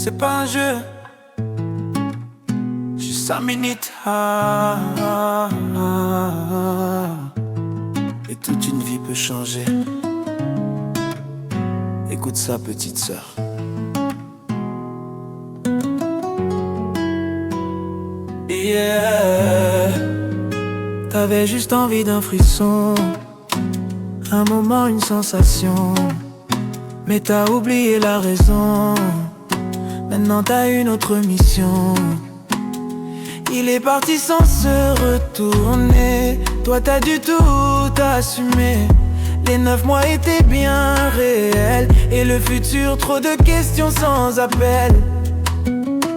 c'est pas un jeu. Juste 5 minutes, et toute une vie peut changer. Écoute ça, petite sœur. Yeah. T'avais juste envie d'un frisson, un moment, une sensation, mais t'as oublié la raison. Maintenant t'as une autre mission. Il est parti sans se retourner. Toi t'as dû tout assumer. Les 9 mois étaient bien réels, et le futur, trop de questions sans appel.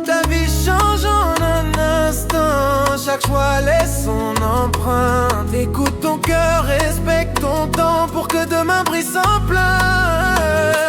Ta vie change en un instant, chaque choix laisse son empreinte. Écoute ton cœur, respecte ton temps, pour que demain brille sans pleurs.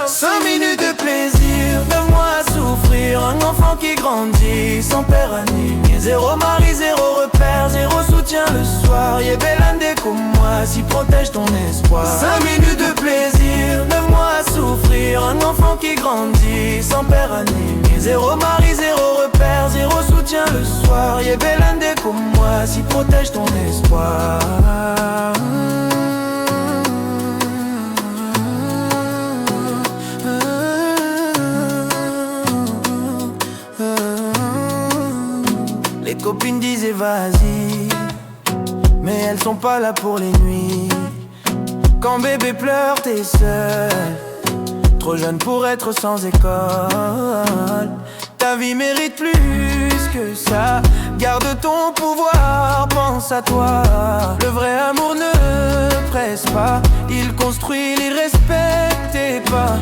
5 minutes de plaisir, 9 mois à souffrir. Un enfant qui grandit sans père animé. Zéro mari, zéro repère, zéro soutien le soir. Y'a Belande comme moi, si protège ton espoir. 5 minutes de plaisir, 9 mois à souffrir. Un enfant qui grandit sans père animé. Zéro mari, zéro repère, zéro soutien le soir. Y'a Belande comme moi, si protège ton espoir. Les copines disaient vas-y, mais elles sont pas là pour les nuits. Quand bébé pleure, t'es seul, trop jeune pour être sans école. Ta vie mérite plus que ça. Garde ton pouvoir, pense à toi. Le vrai amour ne presse pas, il construit, il respecte tes pas.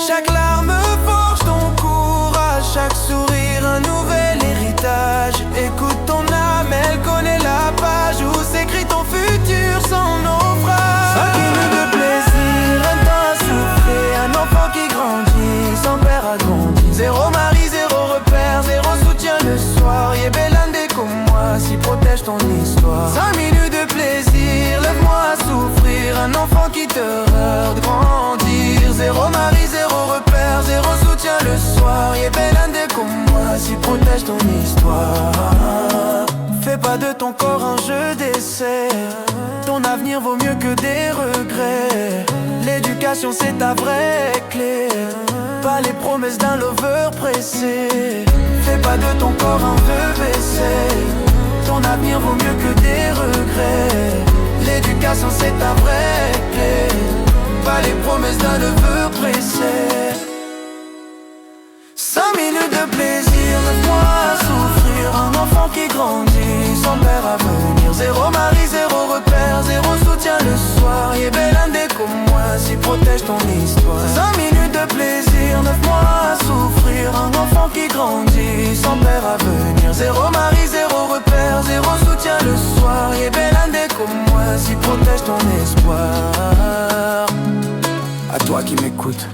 Chaque larme forge ton courage, chaque sourire un nouvel héritage. Écoute ton âme, elle connaît la page où s'écrit ton futur sans naufrage. 5 minutes de plaisir, un temps à souffrir. Un enfant qui grandit, sans père a grandi. Zéro mari, zéro repère, zéro soutien le soir. Y'a Belande comme moi, si protège ton histoire. 5 minutes de plaisir, 9 mois à souffrir. Un enfant qui te regarde grandir. Zéro mari, zéro repère, zéro soutien le soir. Y'a Belande comme moi, si protège ton histoire. Fais pas de ton corps un jeu d'essai. Ton avenir vaut mieux que des regrets. L'éducation c'est ta vraie clé, pas les promesses d'un lover pressé. Fais pas de ton corps un vœu baissé. Ton avenir vaut mieux que des regrets. L'éducation c'est ta vraie clé, pas les promesses d'un lover pressé. 5 minutes de plaisir, 9 mois à souffrir. Un enfant qui grandit sans père à venir. Zéro mari, zéro repère, zéro soutien le soir. Y'a Belande comme moi, si protège ton histoire. 5 minutes de plaisir, 9 mois à souffrir. Un enfant qui grandit sans père à venir. Zéro mari, zéro repère, zéro soutien le soir. Y'a Belande comme moi, si protège ton espoir. À toi qui m'écoutes,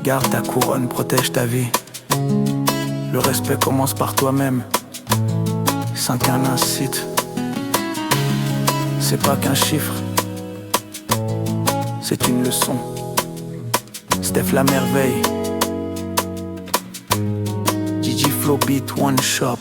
garde ta couronne, protège ta vie. Le respect commence par toi-même, sans qu'un incite. C'est pas qu'un chiffre, c'est une leçon. Steph la merveille, Gigi Flow Beat One Shop.